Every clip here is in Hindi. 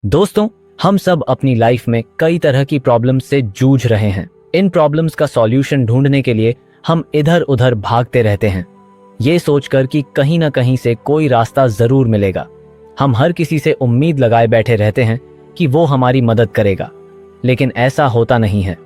दोस्तों, हम सब अपनी लाइफ में कई तरह की प्रॉब्लम्स से जूझ रहे हैं। इन प्रॉब्लम्स का सॉल्यूशन ढूंढने के लिए हम इधर उधर भागते रहते हैं, ये सोचकर कि कहीं ना कहीं से कोई रास्ता जरूर मिलेगा। हम हर किसी से उम्मीद लगाए बैठे रहते हैं कि वो हमारी मदद करेगा, लेकिन ऐसा होता नहीं है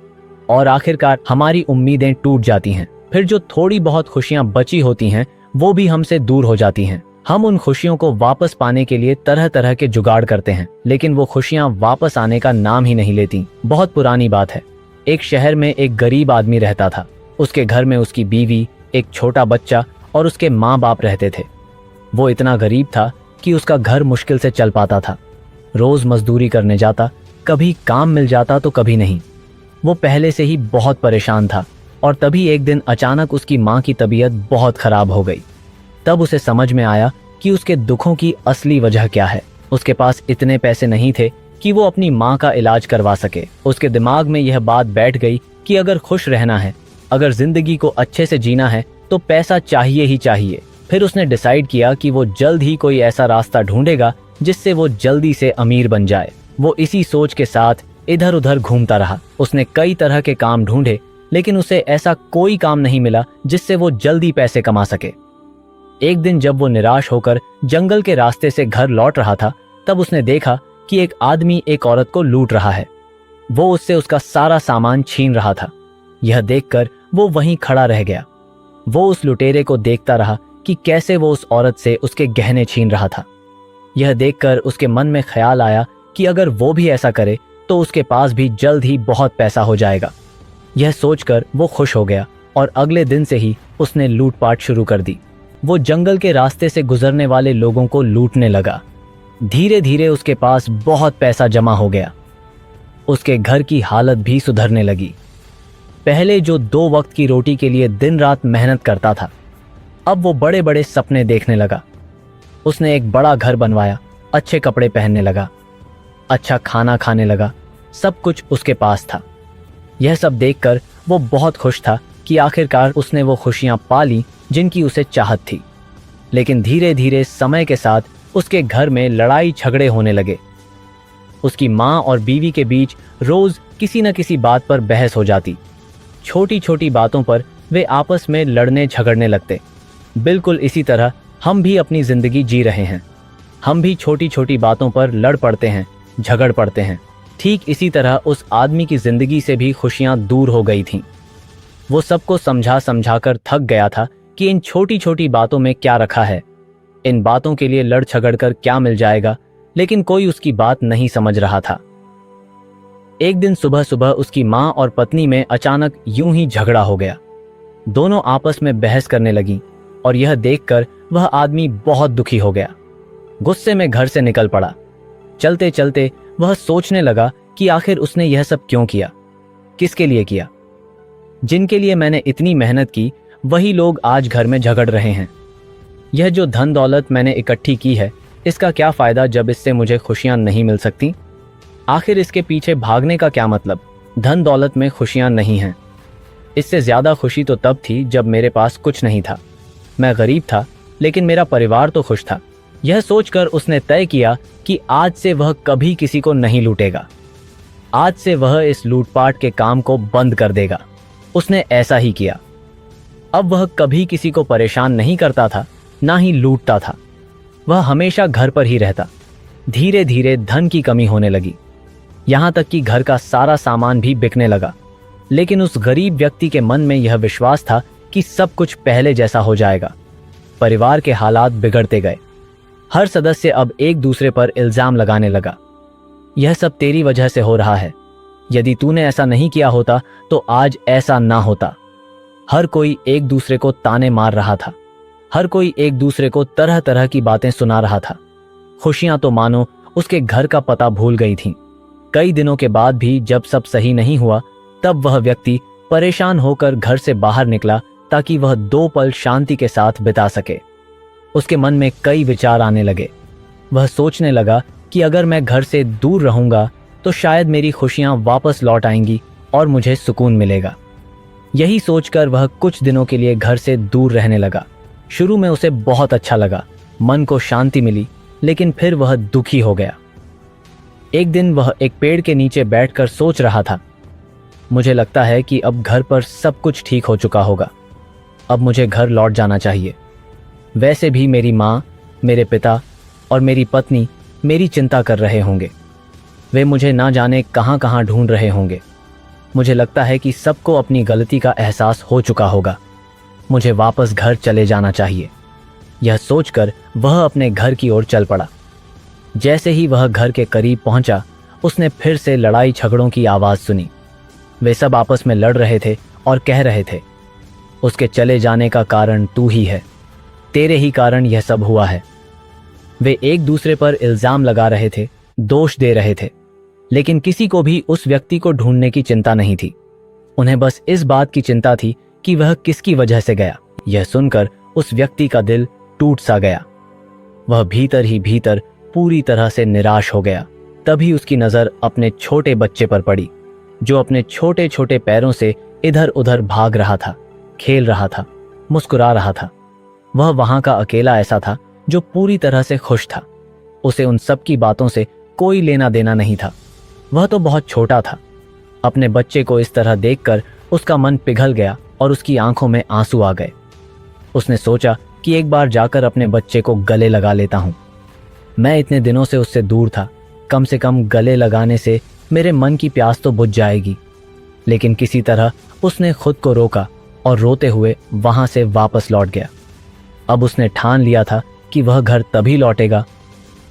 और आखिरकार हमारी उम्मीदें टूट जाती हैं। फिर जो थोड़ी बहुत खुशियां बची होती हैं वो भी हमसे दूर हो जाती हैं। हम उन खुशियों को वापस पाने के लिए तरह तरह के जुगाड़ करते हैं, लेकिन वो खुशियां वापस आने का नाम ही नहीं लेती। बहुत पुरानी बात है। एक शहर में एक गरीब आदमी रहता था। उसके घर में उसकी बीवी, एक छोटा बच्चा और उसके माँ बाप रहते थे। वो इतना गरीब था कि उसका घर मुश्किल से चल पाता था। रोज मजदूरी करने जाता, कभी काम मिल जाता तो कभी नहीं। वो पहले से ही बहुत परेशान था और तभी एक दिन अचानक उसकी माँ की तबीयत बहुत खराब हो गई। तब उसे समझ में आया कि उसके दुखों की असली वजह क्या है। उसके पास इतने पैसे नहीं थे कि वो अपनी माँ का इलाज करवा सके। उसके दिमाग में यह बात बैठ गई कि अगर खुश रहना है, अगर जिंदगी को अच्छे से जीना है तो पैसा चाहिए ही चाहिए। फिर उसने डिसाइड किया कि वो जल्द ही कोई ऐसा रास्ता ढूंढेगा जिससे वो जल्दी से अमीर बन जाए। वो इसी सोच के साथ इधर उधर घूमता रहा। उसने कई तरह के काम ढूंढे, लेकिन उसे ऐसा कोई काम नहीं मिला जिससे वो जल्दी पैसे कमा सके। एक दिन जब वो निराश होकर जंगल के रास्ते से घर लौट रहा था, तब उसने देखा कि एक आदमी एक औरत को लूट रहा है। वो उससे उसका सारा सामान छीन रहा था। यह देखकर वो वहीं खड़ा रह गया। वो उस लुटेरे को देखता रहा कि कैसे वो उस औरत से उसके गहने छीन रहा था। यह देखकर उसके मन में ख्याल आया कि अगर वो भी ऐसा करे तो उसके पास भी जल्द ही बहुत पैसा हो जाएगा। यह सोचकर वो खुश हो गया और अगले दिन से ही उसने लूटपाट शुरू कर दी। वो जंगल के रास्ते से गुजरने वाले लोगों को लूटने लगा। धीरे धीरे उसके पास बहुत पैसा जमा हो गया। उसके घर की हालत भी सुधरने लगी। पहले जो 2 वक्त की रोटी के लिए दिन रात मेहनत करता था, अब वो बड़े बड़े सपने देखने लगा। उसने एक बड़ा घर बनवाया, अच्छे कपड़े पहनने लगा, अच्छा खाना खाने लगा। सब कुछ उसके पास था। यह सब देखकर वो बहुत खुश था कि आखिरकार उसने वो खुशियां पा ली जिनकी उसे चाहत थी। लेकिन धीरे धीरे समय के साथ उसके घर में लड़ाई झगड़े होने लगे। उसकी माँ और बीवी के बीच रोज किसी न किसी बात पर बहस हो जाती। छोटी छोटी बातों पर वे आपस में लड़ने झगड़ने लगते। बिल्कुल इसी तरह हम भी अपनी जिंदगी जी रहे हैं। हम भी छोटी छोटी बातों पर लड़ पड़ते हैं, झगड़ पड़ते हैं। ठीक इसी तरह उस आदमी की जिंदगी से भी खुशियां दूर हो गई थीं। वो सबको समझा समझाकर थक गया था कि इन छोटी छोटी बातों में क्या रखा है, इन बातों के लिए लड़ झगड़ कर क्या मिल जाएगा, लेकिन कोई उसकी बात नहीं समझ रहा था। एक दिन सुबह सुबह उसकी माँ और पत्नी में अचानक यूं ही झगड़ा हो गया। दोनों आपस में बहस करने लगीं और यह देखकर वह आदमी बहुत दुखी हो गया। गुस्से में घर से निकल पड़ा। चलते चलते वह सोचने लगा कि आखिर उसने यह सब क्यों किया, किसके लिए किया। जिनके लिए मैंने इतनी मेहनत की वही लोग आज घर में झगड़ रहे हैं। यह जो धन दौलत मैंने इकट्ठी की है, इसका क्या फायदा जब इससे मुझे खुशियां नहीं मिल सकती। आखिर इसके पीछे भागने का क्या मतलब। धन दौलत में खुशियां नहीं हैं। इससे ज्यादा खुशी तो तब थी जब मेरे पास कुछ नहीं था। मैं गरीब था, लेकिन मेरा परिवार तो खुश था। यह सोचकर उसने तय किया कि आज से वह कभी किसी को नहीं लूटेगा। आज से वह इस लूटपाट के काम को बंद कर देगा। उसने ऐसा ही किया। अब वह कभी किसी को परेशान नहीं करता था, ना ही लूटता था। वह हमेशा घर पर ही रहता। धीरे धीरे धन की कमी होने लगी, यहाँ तक कि घर का सारा सामान भी बिकने लगा। लेकिन उस गरीब व्यक्ति के मन में यह विश्वास था कि सब कुछ पहले जैसा हो जाएगा। परिवार के हालात बिगड़ते गए। हर सदस्य अब एक दूसरे पर इल्जाम लगाने लगा। यह सब तेरी वजह से हो रहा है। यदि तूने ऐसा नहीं किया होता तो आज ऐसा ना होता। हर कोई एक दूसरे को ताने मार रहा था। हर कोई एक दूसरे को तरह तरह की बातें सुना रहा था। खुशियां तो मानो उसके घर का पता भूल गई थीं। कई दिनों के बाद भी जब सब सही नहीं हुआ, तब वह व्यक्ति परेशान होकर घर से बाहर निकला ताकि वह 2 पल शांति के साथ बिता सके। उसके मन में कई विचार आने लगे। वह सोचने लगा कि अगर मैं घर से दूर रहूंगा तो शायद मेरी खुशियां वापस लौट आएंगी और मुझे सुकून मिलेगा। यही सोचकर वह कुछ दिनों के लिए घर से दूर रहने लगा। शुरू में उसे बहुत अच्छा लगा, मन को शांति मिली, लेकिन फिर वह दुखी हो गया। एक दिन वह एक पेड़ के नीचे बैठकर सोच रहा था, मुझे लगता है कि अब घर पर सब कुछ ठीक हो चुका होगा। अब मुझे घर लौट जाना चाहिए। वैसे भी मेरी माँ, मेरे पिता और मेरी पत्नी मेरी चिंता कर रहे होंगे। वे मुझे ना जाने कहाँ कहाँ ढूंढ रहे होंगे। मुझे लगता है कि सबको अपनी गलती का एहसास हो चुका होगा। मुझे वापस घर चले जाना चाहिए। यह सोचकर वह अपने घर की ओर चल पड़ा। जैसे ही वह घर के करीब पहुंचा, उसने फिर से लड़ाई झगड़ों की आवाज़ सुनी। वे सब आपस में लड़ रहे थे और कह रहे थे, उसके चले जाने का कारण तू ही है, तेरे ही कारण यह सब हुआ है। वे एक दूसरे पर इल्ज़ाम लगा रहे थे, दोष दे रहे थे, लेकिन किसी को भी उस व्यक्ति को ढूंढने की चिंता नहीं थी। उन्हें बस इस बात की चिंता थी कि वह किसकी वजह से गया। यह सुनकर उस व्यक्ति का दिल टूट सा गया। वह भीतर ही भीतर पूरी तरह से निराश हो गया। तभी उसकी नज़र अपने छोटे बच्चे पर पड़ी, जो अपने छोटे छोटे पैरों से इधर उधर भाग रहा था, खेल रहा था, मुस्कुरा रहा था। वह वहां का अकेला ऐसा था जो पूरी तरह से खुश था। उसे उन सब की बातों से कोई लेना देना नहीं था। वह तो बहुत छोटा था। अपने बच्चे को इस तरह देखकर उसका मन पिघल गया और उसकी आंखों में आंसू आ गए। उसने सोचा कि एक बार जाकर अपने बच्चे को गले लगा लेता हूं। मैं इतने दिनों से उससे दूर था, कम से कम गले लगाने से मेरे मन की प्यास तो बुझ जाएगी। लेकिन किसी तरह उसने खुद को रोका और रोते हुए वहां से वापस लौट गया। अब उसने ठान लिया था कि वह घर तभी लौटेगा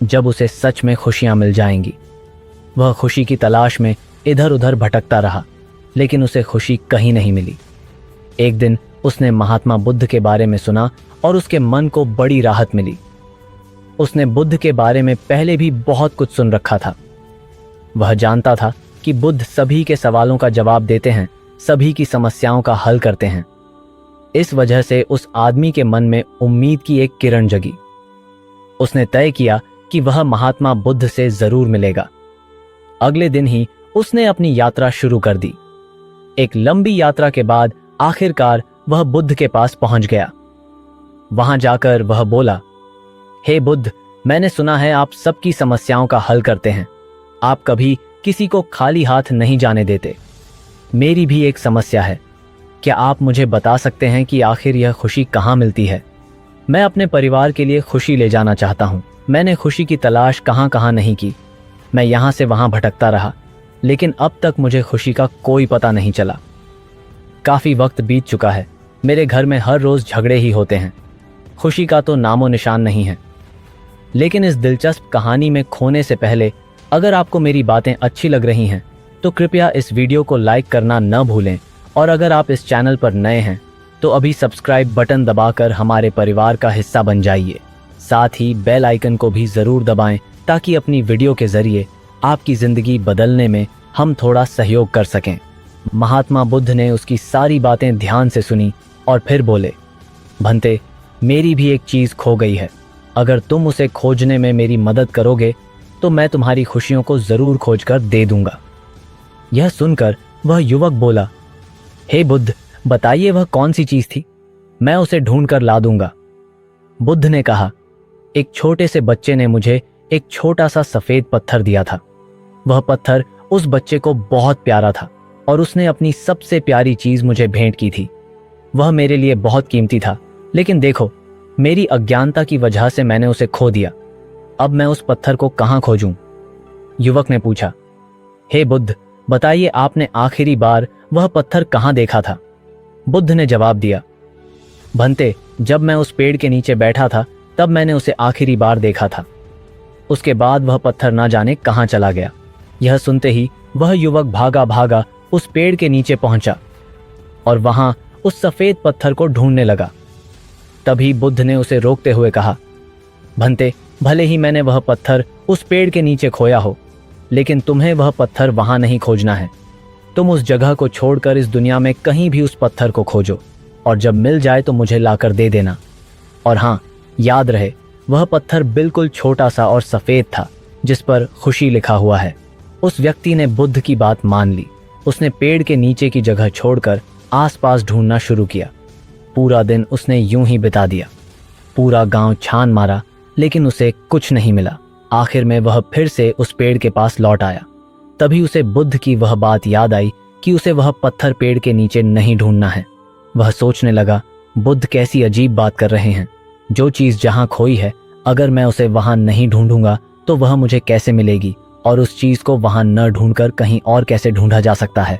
जब उसे सच में खुशियां मिल जाएंगी। वह खुशी की तलाश में इधर उधर भटकता रहा, लेकिन उसे खुशी कहीं नहीं मिली। एक दिन उसने महात्मा बुद्ध के बारे में सुना और उसके मन को बड़ी राहत मिली। उसने बुद्ध के बारे में पहले भी बहुत कुछ सुन रखा था। वह जानता था कि बुद्ध सभी के सवालों का जवाब देते हैं, सभी की समस्याओं का हल करते हैं। इस वजह से उस आदमी के मन में उम्मीद की एक किरण जगी। उसने तय किया कि वह महात्मा बुद्ध से जरूर मिलेगा। अगले दिन ही उसने अपनी यात्रा शुरू कर दी। एक लंबी यात्रा के बाद आखिरकार वह बुद्ध के पास पहुंच गया। वहां जाकर वह बोला, हे बुद्ध, मैंने सुना है आप सबकी समस्याओं का हल करते हैं। आप कभी किसी को खाली हाथ नहीं जाने देते। मेरी भी एक समस्या है। क्या आप मुझे बता सकते हैं कि आखिर यह खुशी कहाँ मिलती है? मैं अपने परिवार के लिए खुशी ले जाना चाहता हूँ। मैंने खुशी की तलाश कहाँ कहाँ नहीं की। मैं यहाँ से वहाँ भटकता रहा, लेकिन अब तक मुझे खुशी का कोई पता नहीं चला। काफ़ी वक्त बीत चुका है। मेरे घर में हर रोज़ झगड़े ही होते हैं। खुशी का तो नामो निशान नहीं है। लेकिन इस दिलचस्प कहानी में खोने से पहले, अगर आपको मेरी बातें अच्छी लग रही हैं तो कृपया इस वीडियो को लाइक करना न भूलें, और अगर आप इस चैनल पर नए हैं तो अभी सब्सक्राइब बटन दबाकर हमारे परिवार का हिस्सा बन जाइए। साथ ही बेल आइकन को भी ज़रूर दबाएं ताकि अपनी वीडियो के ज़रिए आपकी ज़िंदगी बदलने में हम थोड़ा सहयोग कर सकें। महात्मा बुद्ध ने उसकी सारी बातें ध्यान से सुनी और फिर बोले, भंते, मेरी भी एक चीज़ खो गई है। अगर तुम उसे खोजने में मेरी मदद करोगे तो मैं तुम्हारी खुशियों को ज़रूर खोज कर दे दूंगा। यह सुनकर वह युवक बोला, हे बुद्ध, बताइए वह कौन सी चीज़ थी? मैं उसे ढूंढ कर ला दूंगा। बुद्ध ने कहा, एक छोटे से बच्चे ने मुझे एक छोटा सा सफ़ेद पत्थर दिया था। वह पत्थर उस बच्चे को बहुत प्यारा था और उसने अपनी सबसे प्यारी चीज़ मुझे भेंट की थी। वह मेरे लिए बहुत कीमती था, लेकिन देखो, मेरी अज्ञानता की वजह से मैंने उसे खो दिया। अब मैं उस पत्थर को कहाँ खोजूं? युवक ने पूछा। हे बुद्ध, बताइए आपने आखिरी बार वह पत्थर कहाँ देखा था? बुद्ध ने जवाब दिया, भंते, जब मैं उस पेड़ के नीचे बैठा था तब मैंने उसे आखिरी बार देखा था। उसके बाद वह पत्थर ना जाने कहाँ चला गया। यह सुनते ही वह युवक भागा भागा उस पेड़ के नीचे पहुंचा और वहां उस सफ़ेद पत्थर को ढूंढने लगा। तभी बुद्ध ने उसे रोकते हुए कहा, भंते, भले ही मैंने वह पत्थर उस पेड़ के नीचे खोया हो, लेकिन तुम्हें वह पत्थर वहां नहीं खोजना है। तुम उस जगह को छोड़कर इस दुनिया में कहीं भी उस पत्थर को खोजो और जब मिल जाए तो मुझे लाकर दे देना। और हाँ, याद रहे, वह पत्थर बिल्कुल छोटा सा और सफ़ेद था जिस पर खुशी लिखा हुआ है। उस व्यक्ति ने बुद्ध की बात मान ली। उसने पेड़ के नीचे की जगह छोड़कर आसपास ढूंढना शुरू किया। पूरा दिन उसने यूं ही बिता दिया। पूरा गांव छान मारा, लेकिन उसे कुछ नहीं मिला। आखिर में वह फिर से उस पेड़ के पास लौट आया। तभी उसे बुद्ध की वह बात याद आई कि उसे वह पत्थर पेड़ के नीचे नहीं ढूंढना है। वह सोचने लगा, बुद्ध कैसी अजीब बात कर रहे हैं। जो चीज जहां खोई है, अगर मैं उसे वहां नहीं ढूंढूंगा तो वह मुझे कैसे मिलेगी, और उस चीज को वहां न ढूंढकर कहीं और कैसे ढूंढा जा सकता है।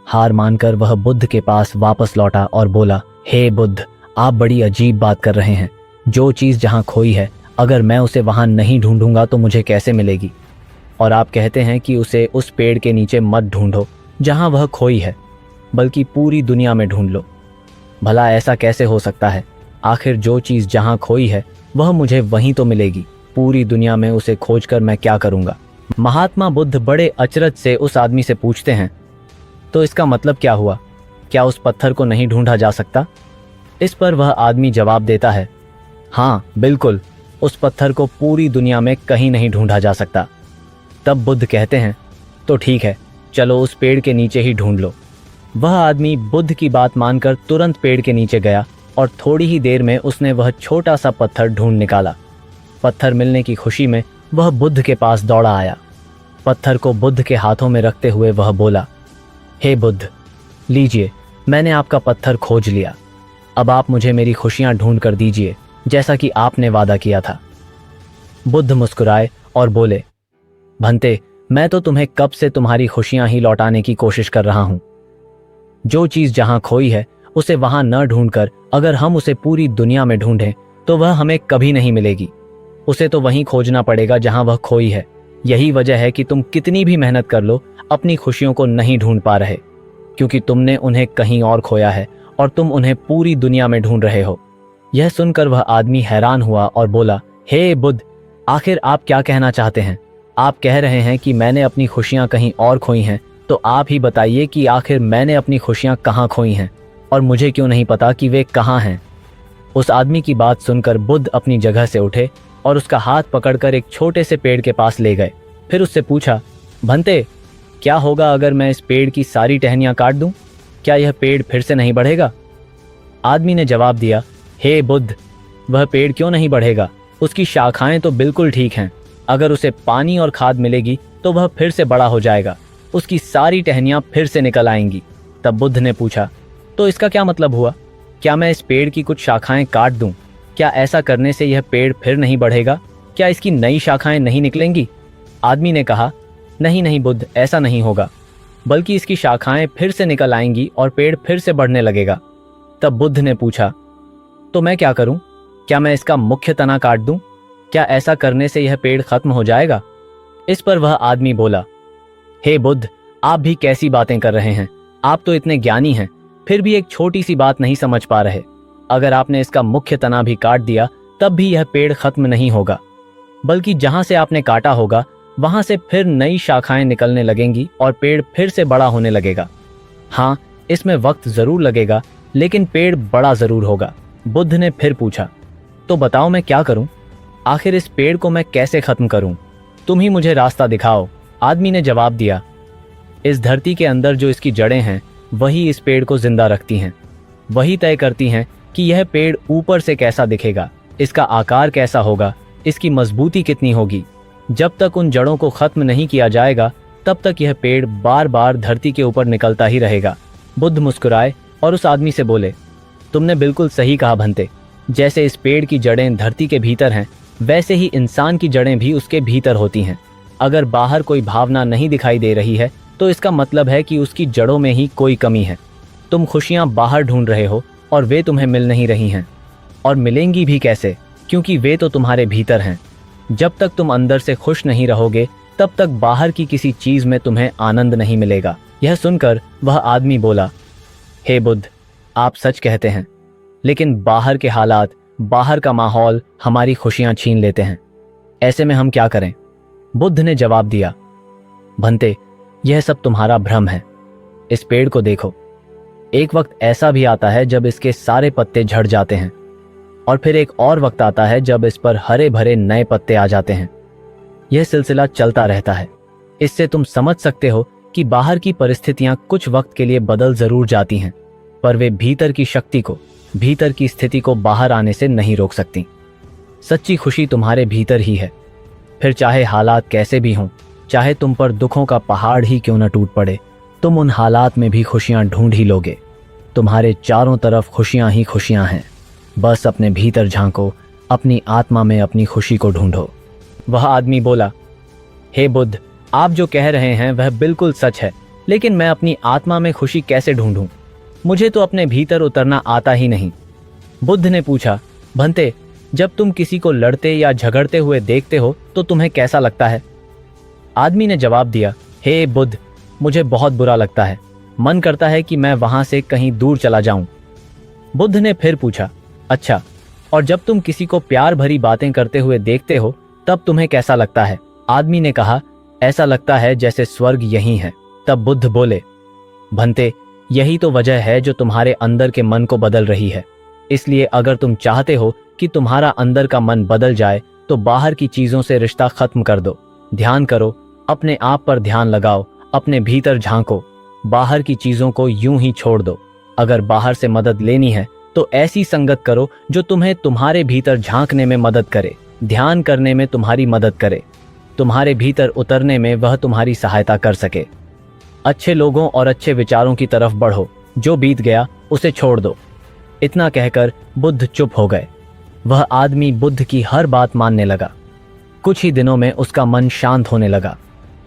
हार मानकर वह बुद्ध के पास वापस लौटा और बोला, हे बुद्ध, आप बड़ी अजीब बात कर रहे हैं। जो चीज जहां खोई है, अगर मैं उसे वहां नहीं ढूंढूंगा तो मुझे कैसे मिलेगी, और आप कहते हैं कि उसे उस पेड़ के नीचे मत ढूंढो जहां वह खोई है, बल्कि पूरी दुनिया में ढूंढ लो। भला ऐसा कैसे हो सकता है? आखिर जो चीज जहां खोई है वह मुझे वहीं तो मिलेगी। पूरी दुनिया में उसे खोजकर मैं क्या करूंगा? महात्मा बुद्ध बड़े अचरज से उस आदमी से पूछते हैं, तो इसका मतलब क्या हुआ? क्या उस पत्थर को नहीं ढूंढा जा सकता? इस पर वह आदमी जवाब देता है, हाँ बिल्कुल, उस पत्थर को पूरी दुनिया में कहीं नहीं ढूंढा जा सकता। तब बुद्ध कहते हैं, तो ठीक है, चलो उस पेड़ के नीचे ही ढूंढ लो। वह आदमी बुद्ध की बात मानकर तुरंत पेड़ के नीचे गया और थोड़ी ही देर में उसने वह छोटा सा पत्थर ढूंढ निकाला। पत्थर मिलने की खुशी में वह बुद्ध के पास दौड़ा आया। पत्थर को बुद्ध के हाथों में रखते हुए वह बोला, हे बुद्ध, लीजिए, मैंने आपका पत्थर खोज लिया। अब आप मुझे मेरी खुशियां ढूंढ कर दीजिए, जैसा कि आपने वादा किया था। बुद्ध मुस्कुराए और बोले, भंते, मैं तो तुम्हें कब से तुम्हारी खुशियां ही लौटाने की कोशिश कर रहा हूं। जो चीज जहां खोई है उसे वहां न ढूंढकर अगर हम उसे पूरी दुनिया में ढूंढें तो वह हमें कभी नहीं मिलेगी। उसे तो वहीं खोजना पड़ेगा जहां वह खोई है। यही वजह है कि तुम कितनी भी मेहनत कर लो, अपनी खुशियों को नहीं ढूंढ पा रहे, क्योंकि तुमने उन्हें कहीं और खोया है और तुम उन्हें पूरी दुनिया में ढूंढ रहे हो। यह सुनकर वह आदमी हैरान हुआ और बोला, हे बुद्ध, आखिर आप क्या कहना चाहते हैं? आप कह रहे हैं कि मैंने अपनी खुशियां कहीं और खोई हैं, तो आप ही बताइए कि आखिर मैंने अपनी खुशियां कहाँ खोई हैं, और मुझे क्यों नहीं पता कि वे कहाँ हैं। उस आदमी की बात सुनकर बुद्ध अपनी जगह से उठे और उसका हाथ पकड़कर एक छोटे से पेड़ के पास ले गए। फिर उससे पूछा, भंते, क्या होगा अगर मैं इस पेड़ की सारी टहनियां काट दूं? क्या यह पेड़ फिर से नहीं बढ़ेगा? आदमी ने जवाब दिया, हे बुद्ध, वह पेड़ क्यों नहीं बढ़ेगा? उसकी शाखाएं तो बिल्कुल ठीक हैं। अगर उसे पानी और खाद मिलेगी तो वह फिर से बड़ा हो जाएगा, उसकी सारी टहनियां फिर से निकल आएंगी। तब बुद्ध ने पूछा, तो इसका क्या मतलब हुआ? क्या मैं इस पेड़ की कुछ शाखाएं काट दूं? क्या ऐसा करने से यह पेड़ फिर नहीं बढ़ेगा? क्या इसकी नई शाखाएं नहीं निकलेंगी? आदमी ने कहा, नहीं नहीं बुद्ध, ऐसा नहीं होगा, बल्कि इसकी शाखाएं फिर से निकल आएंगी और पेड़ फिर से बढ़ने लगेगा। तब बुद्ध ने पूछा, तो मैं क्या करूं? क्या मैं इसका मुख्य तना काट दूं? क्या ऐसा करने से यह पेड़ खत्म हो जाएगा? इस पर वह आदमी बोला, हे बुद्ध, आप भी कैसी बातें कर रहे हैं? आप तो इतने ज्ञानी हैं, फिर भी एक छोटी सी बात नहीं समझ पा रहे। अगर आपने इसका मुख्य तना भी काट दिया तब भी यह पेड़ खत्म नहीं होगा, बल्कि जहां से आपने काटा होगा वहां से फिर नई शाखाएं निकलने लगेंगी और पेड़ फिर से बड़ा होने लगेगा। हाँ, इसमें वक्त जरूर लगेगा, लेकिन पेड़ बड़ा जरूर होगा। बुद्ध ने फिर पूछा, तो बताओ मैं क्या करूं? आखिर इस पेड़ को मैं कैसे खत्म करूं? तुम ही मुझे रास्ता दिखाओ। आदमी ने जवाब दिया, इस धरती के अंदर जो इसकी जड़ें हैं वही इस पेड़ को जिंदा रखती हैं। वही तय करती हैं कि यह पेड़ ऊपर से कैसा दिखेगा, इसका आकार कैसा होगा, इसकी मजबूती कितनी होगी। जब तक उन जड़ों को खत्म नहीं किया जाएगा तब तक यह पेड़ बार बार धरती के ऊपर निकलता ही रहेगा। बुद्ध मुस्कुराए और उस आदमी से बोले, तुमने बिल्कुल सही कहा भंते। जैसे इस पेड़ की जड़ें धरती के भीतर हैं, वैसे ही इंसान की जड़ें भी उसके भीतर होती हैं। अगर बाहर कोई भावना नहीं दिखाई दे रही है तो इसका मतलब है कि उसकी जड़ों में ही कोई कमी है। तुम खुशियां बाहर ढूंढ रहे हो और वे तुम्हें मिल नहीं रही हैं, और मिलेंगी भी कैसे, क्योंकि वे तो तुम्हारे भीतर हैं। जब तक तुम अंदर से खुश नहीं रहोगे तब तक बाहर की किसी चीज में तुम्हें आनंद नहीं मिलेगा। यह सुनकर वह आदमी बोला, हे बुद्ध, आप सच कहते हैं, लेकिन बाहर के हालात, बाहर का माहौल हमारी खुशियां छीन लेते हैं। ऐसे में हम क्या करें? बुद्ध ने जवाब दिया, भंते, यह सब तुम्हारा भ्रम है। इस पेड़ को देखो, एक वक्त ऐसा भी आता है जब इसके सारे पत्ते झड़ जाते हैं, और फिर एक और वक्त आता है जब इस पर हरे भरे नए पत्ते आ जाते हैं। यह सिलसिला चलता रहता है। इससे तुम समझ सकते हो कि बाहर की परिस्थितियां कुछ वक्त के लिए बदल जरूर जाती हैं, पर वे भीतर की शक्ति को, भीतर की स्थिति को बाहर आने से नहीं रोक सकती। सच्ची खुशी तुम्हारे भीतर ही है। फिर चाहे हालात कैसे भी हों, चाहे तुम पर दुखों का पहाड़ ही क्यों न टूट पड़े, तुम उन हालात में भी खुशियां ढूंढ ही लोगे। तुम्हारे चारों तरफ खुशियां ही खुशियां हैं। बस अपने भीतर झांको, अपनी आत्मा में अपनी खुशी को ढूंढो। वह आदमी बोला, हे बुद्ध, आप जो कह रहे हैं वह बिल्कुल सच है, लेकिन मैं अपनी आत्मा में खुशी कैसे ढूंढूं? मुझे तो अपने भीतर उतरना आता ही नहीं। बुद्ध ने पूछा, भंते, जब तुम किसी को लड़ते या झगड़ते हुए देखते हो तो तुम्हें कैसा लगता है? आदमी ने जवाब दिया, हे बुद्ध, मुझे बहुत बुरा लगता है। मन करता है कि मैं वहां से कहीं दूर चला जाऊं। बुद्ध ने फिर पूछा, अच्छा, और जब तुम किसी को प्यार भरी बातें करते हुए देखते हो तब तुम्हें कैसा लगता है? आदमी ने कहा, ऐसा लगता है जैसे स्वर्ग यहीं है। तब बुद्ध बोले, भंते, यही तो वजह है जो तुम्हारे अंदर के मन को बदल रही है। इसलिए अगर तुम चाहते हो कि तुम्हारा अंदर का मन बदल जाए तो बाहर की चीजों से रिश्ता खत्म कर दो। ध्यान करो, अपने आप पर ध्यान लगाओ, अपने भीतर झांको, बाहर की चीजों को यूं ही छोड़ दो। अगर बाहर से मदद लेनी है तो ऐसी संगत करो जो तुम्हें तुम्हारे भीतर झांकने में मदद करे, ध्यान करने में तुम्हारी मदद करे, तुम्हारे भीतर उतरने में वह तुम्हारी सहायता कर सके। अच्छे लोगों और अच्छे विचारों की तरफ बढ़ो, जो बीत गया उसे छोड़ दो। इतना कहकर बुद्ध चुप हो गए। वह आदमी बुद्ध की हर बात मानने लगा। कुछ ही दिनों में उसका मन शांत होने लगा।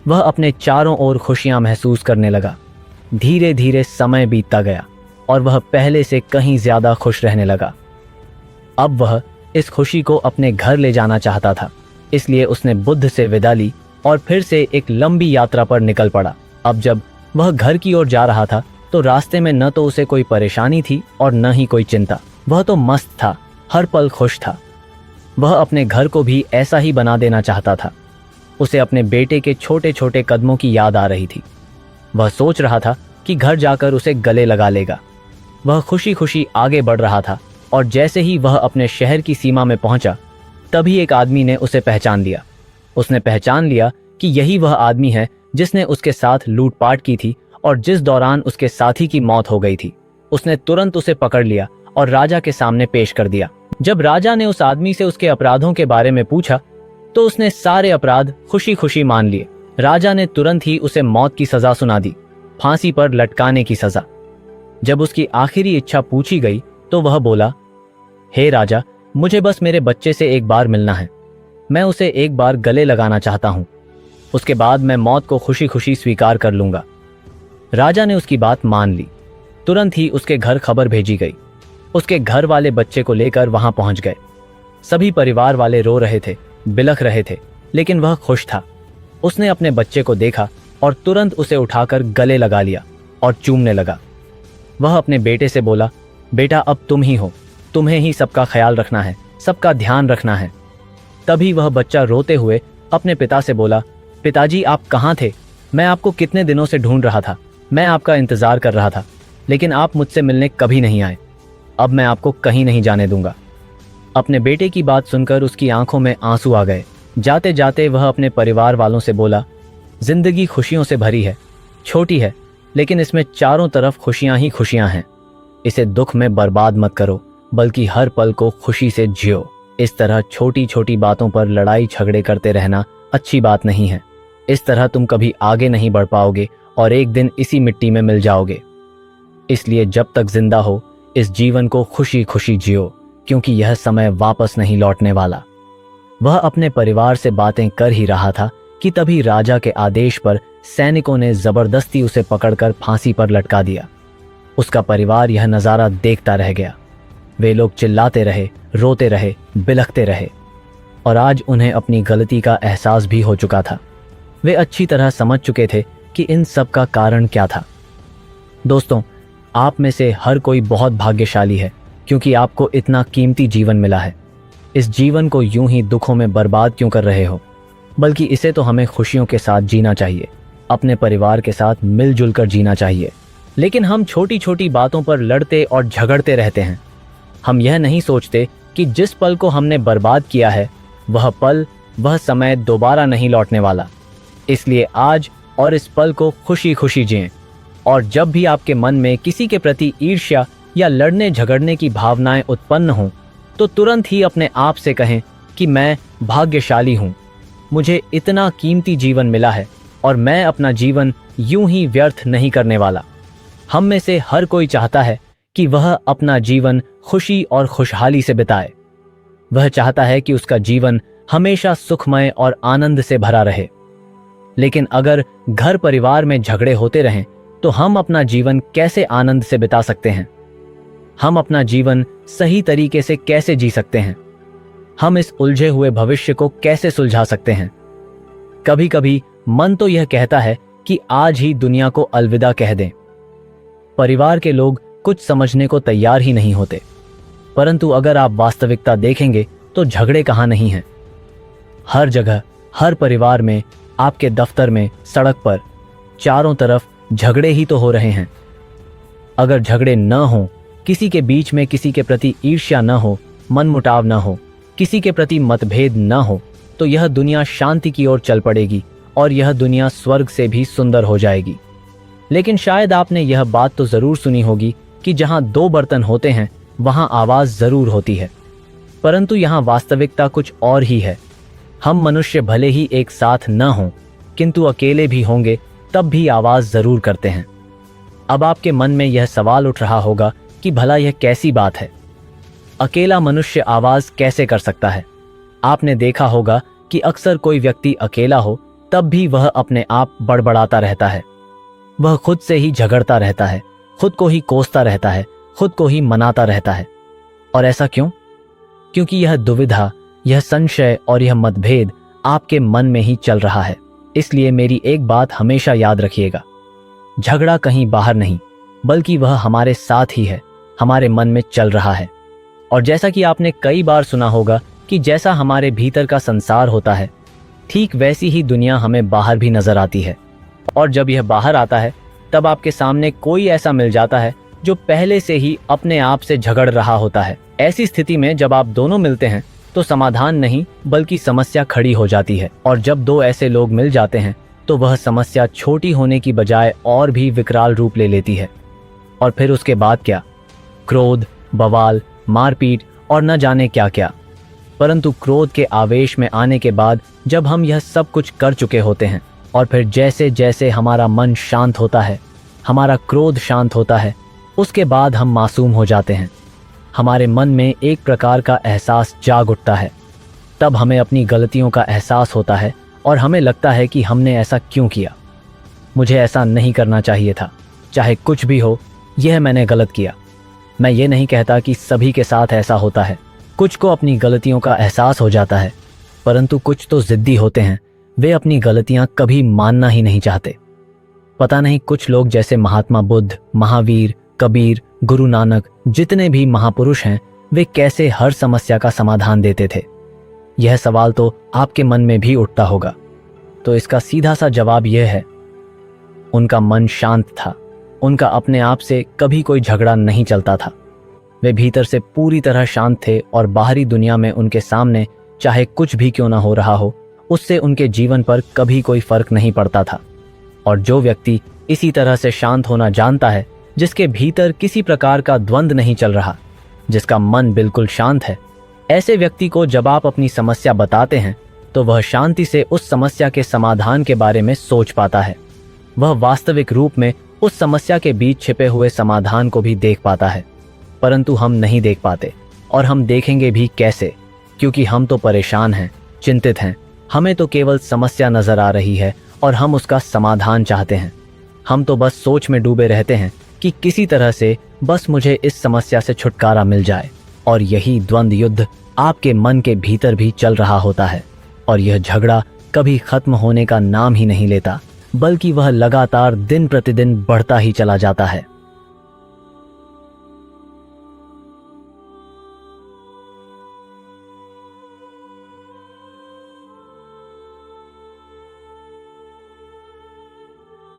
वह अपने चारों ओर खुशियां महसूस करने लगा। धीरे धीरे समय बीतता गया और वह पहले से कहीं ज्यादा खुश रहने लगा। अब वह इस खुशी को अपने घर ले जाना चाहता था, इसलिए उसने बुद्ध से विदा ली और फिर से एक लंबी यात्रा पर निकल पड़ा। अब जब वह घर की ओर जा रहा था तो रास्ते में न तो उसे कोई परेशानी थी और न ही कोई चिंता। वह तो मस्त था, हर पल खुश था। वह अपने घर को भी ऐसा ही बना देना चाहता था। उसे अपने बेटे के छोटे छोटे कदमों की याद आ रही थी। वह सोच रहा था कि घर जाकर उसे गले लगा लेगा। वह खुशी खुशी आगे बढ़ रहा था और जैसे ही वह अपने शहर की सीमा में पहुंचा तभी एक आदमी ने उसे पहचान लिया। उसने पहचान लिया कि यही वह आदमी है जिसने उसके साथ लूटपाट की थी और जिस दौरान उसके साथी की मौत हो गई थी। उसने तुरंत उसे पकड़ लिया और राजा के सामने पेश कर दिया। जब राजा ने उस आदमी से उसके अपराधों के बारे में पूछा तो उसने सारे अपराध खुशी खुशी मान लिए। राजा ने तुरंत ही उसे मौत की सजा सुना दी, फांसी पर लटकाने की सजा। जब उसकी आखिरी इच्छा पूछी गई तो वह बोला, हे राजा, मुझे बस मेरे बच्चे से एक बार मिलना है। मैं उसे एक बार गले लगाना चाहता हूं। उसके बाद मैं मौत को खुशी खुशी स्वीकार कर लूंगा। राजा ने उसकी बात मान ली। तुरंत ही उसके घर खबर भेजी गई। उसके घर वाले बच्चे को लेकर वहां पहुंच गए। सभी परिवार वाले रो रहे थे, बिलख रहे थे, लेकिन वह खुश था। उसने अपने बच्चे को देखा और तुरंत उसे उठाकर गले लगा लिया और चूमने लगा। वह अपने बेटे से बोला, बेटा, अब तुम ही हो, तुम्हें ही सबका ख्याल रखना है, सबका ध्यान रखना है। तभी वह बच्चा रोते हुए अपने पिता से बोला, पिताजी, आप कहाँ थे? मैं आपको कितने दिनों से ढूंढ रहा था। मैं आपका इंतजार कर रहा था, लेकिन आप मुझसे मिलने कभी नहीं आए। अब मैं आपको कहीं नहीं जाने दूंगा। अपने बेटे की बात सुनकर उसकी आंखों में आंसू आ गए। जाते जाते वह अपने परिवार वालों से बोला, जिंदगी खुशियों से भरी है, छोटी है, लेकिन इसमें चारों तरफ खुशियां ही खुशियां हैं। इसे दुख में बर्बाद मत करो, बल्कि हर पल को खुशी से जियो। इस तरह छोटी छोटी बातों पर लड़ाई झगड़े करते रहना अच्छी बात नहीं है। इस तरह तुम कभी आगे नहीं बढ़ पाओगे और एक दिन इसी मिट्टी में मिल जाओगे। इसलिए जब तक जिंदा हो इस जीवन को खुशी खुशी जियो, क्योंकि यह समय वापस नहीं लौटने वाला। वह अपने परिवार से बातें कर ही रहा था कि तभी राजा के आदेश पर सैनिकों ने जबरदस्ती उसे पकड़कर फांसी पर लटका दिया। उसका परिवार यह नजारा देखता रह गया। वे लोग चिल्लाते रहे, रोते रहे, बिलखते रहे और आज उन्हें अपनी गलती का एहसास भी हो चुका था। वे अच्छी तरह समझ चुके थे कि इन सब का कारण क्या था। दोस्तों, आप में से हर कोई बहुत भाग्यशाली है, क्योंकि आपको इतना कीमती जीवन मिला है। इस जीवन को यूं ही दुखों में बर्बाद क्यों कर रहे हो, बल्कि इसे तो हमें खुशियों के साथ जीना चाहिए, अपने परिवार के साथ मिलजुल कर जीना चाहिए। लेकिन हम छोटी छोटी बातों पर लड़ते और झगड़ते रहते हैं। हम यह नहीं सोचते कि जिस पल को हमने बर्बाद किया है वह पल, वह समय दोबारा नहीं लौटने वाला। इसलिए आज और इस पल को खुशी खुशी जिएं। और जब भी आपके मन में किसी के प्रति ईर्ष्या या लड़ने झगड़ने की भावनाएं उत्पन्न हों तो तुरंत ही अपने आप से कहें कि मैं भाग्यशाली हूं, मुझे इतना कीमती जीवन मिला है और मैं अपना जीवन यूं ही व्यर्थ नहीं करने वाला। हम में से हर कोई चाहता है कि वह अपना जीवन खुशी और खुशहाली से बिताए। वह चाहता है कि उसका जीवन हमेशा सुखमय और आनंद से भरा रहे। लेकिन अगर घर परिवार में झगड़े होते रहें तो हम अपना जीवन कैसे आनंद से बिता सकते हैं? हम अपना जीवन सही तरीके से कैसे जी सकते हैं? हम इस उलझे हुए भविष्य को कैसे सुलझा सकते हैं? कभी कभी मन तो यह कहता है कि आज ही दुनिया को अलविदा कह दें। परिवार के लोग कुछ समझने को तैयार ही नहीं होते। परंतु अगर आप वास्तविकता देखेंगे तो झगड़े कहाँ नहीं हैं। हर जगह, हर परिवार में, आपके दफ्तर में, सड़क पर, चारों तरफ झगड़े ही तो हो रहे हैं। अगर झगड़े न हो, किसी के बीच में किसी के प्रति ईर्ष्या न हो, मनमुटाव न हो, किसी के प्रति मतभेद न हो, तो यह दुनिया शांति की ओर चल पड़ेगी और यह दुनिया स्वर्ग से भी सुंदर हो जाएगी। लेकिन शायद आपने यह बात तो जरूर सुनी होगी कि जहां दो बर्तन होते हैं वहां आवाज जरूर होती है। परंतु यहां वास्तविकता कुछ और ही है। हम मनुष्य भले ही एक साथ न हों, किंतु अकेले भी होंगे तब भी आवाज जरूर करते हैं। अब आपके मन में यह सवाल उठ रहा होगा कि भला यह कैसी बात है? अकेला मनुष्य आवाज कैसे कर सकता है? आपने देखा होगा कि अक्सर कोई व्यक्ति अकेला हो तब भी वह अपने आप बड़बड़ाता रहता है। वह खुद से ही झगड़ता रहता है, खुद को ही कोसता रहता है, खुद को ही मनाता रहता है। और ऐसा क्यों? क्योंकि यह दुविधा, यह संशय और यह मतभेद आपके मन में ही चल रहा है। इसलिए मेरी एक बात हमेशा याद रखिएगा, झगड़ा कहीं बाहर नहीं बल्कि वह हमारे साथ ही है, हमारे मन में चल रहा है। और जैसा कि आपने कई बार सुना होगा कि जैसा हमारे भीतर का संसार होता है, ठीक वैसी ही दुनिया हमें बाहर भी नजर आती है। और जब यह बाहर आता है तब आपके सामने कोई ऐसा मिल जाता है जो पहले से ही अपने आप से झगड़ रहा होता है। ऐसी स्थिति में जब आप दोनों मिलते हैं तो समाधान नहीं बल्कि समस्या खड़ी हो जाती है। और जब दो ऐसे लोग मिल जाते हैं तो वह समस्या छोटी होने की बजाय और भी विकराल रूप ले लेती है। और फिर उसके बाद क्या? क्रोध, बवाल, मारपीट और न जाने क्या क्या। परंतु क्रोध के आवेश में आने के बाद जब हम यह सब कुछ कर चुके होते हैं और फिर जैसे जैसे हमारा मन शांत होता है, हमारा क्रोध शांत होता है, उसके बाद हम मासूम हो जाते हैं। हमारे मन में एक प्रकार का एहसास जाग उठता है। तब हमें अपनी गलतियों का एहसास होता है और हमें लगता है कि हमने ऐसा क्यों किया। मुझे ऐसा नहीं करना चाहिए था। चाहे कुछ भी हो, यह मैंने गलत किया। मैं ये नहीं कहता कि सभी के साथ ऐसा होता है। कुछ को अपनी गलतियों का एहसास हो जाता है, परंतु कुछ तो जिद्दी होते हैं। वे अपनी गलतियां कभी मानना ही नहीं चाहते। पता नहीं कुछ लोग जैसे महात्मा बुद्ध, महावीर, कबीर, गुरु नानक, जितने भी महापुरुष हैं, वे कैसे हर समस्या का समाधान देते थे। यह सवाल तो आपके मन में भी उठता होगा। तो इसका सीधा सा जवाब यह है, उनका मन शांत था। उनका अपने आप से कभी कोई झगड़ा नहीं चलता था। वे भीतर से पूरी तरह शांत थे और बाहरी दुनिया में उनके सामने चाहे कुछ भी क्यों ना हो रहा हो, उससे उनके जीवन पर कभी कोई फर्क नहीं पड़ता था। और जो व्यक्ति इसी तरह से शांत होना जानता है, जिसके भीतर किसी प्रकार का द्वंद्व नहीं चल रहा, जिसका मन बिल्कुल शांत है, ऐसे व्यक्ति को जब आप अपनी समस्या बताते हैं तो वह शांति से उस समस्या के समाधान के बारे में सोच पाता है। वह वास्तविक रूप में उस समस्या के बीच छिपे हुए समाधान को भी देख पाता है। परंतु हम नहीं देख पाते, और हम देखेंगे भी कैसे? क्योंकि हम तो परेशान हैं, चिंतित हैं। हमें तो केवल समस्या नजर आ रही है और हम उसका समाधान चाहते हैं। हम तो बस सोच में डूबे रहते हैं कि किसी तरह से बस मुझे इस समस्या से छुटकारा मिल जाए। और यही द्वंद्व युद्ध आपके मन के भीतर भी चल रहा होता है। और यह झगड़ा कभी खत्म होने का नाम ही नहीं लेता, बल्कि वह लगातार दिन प्रतिदिन बढ़ता ही चला जाता है।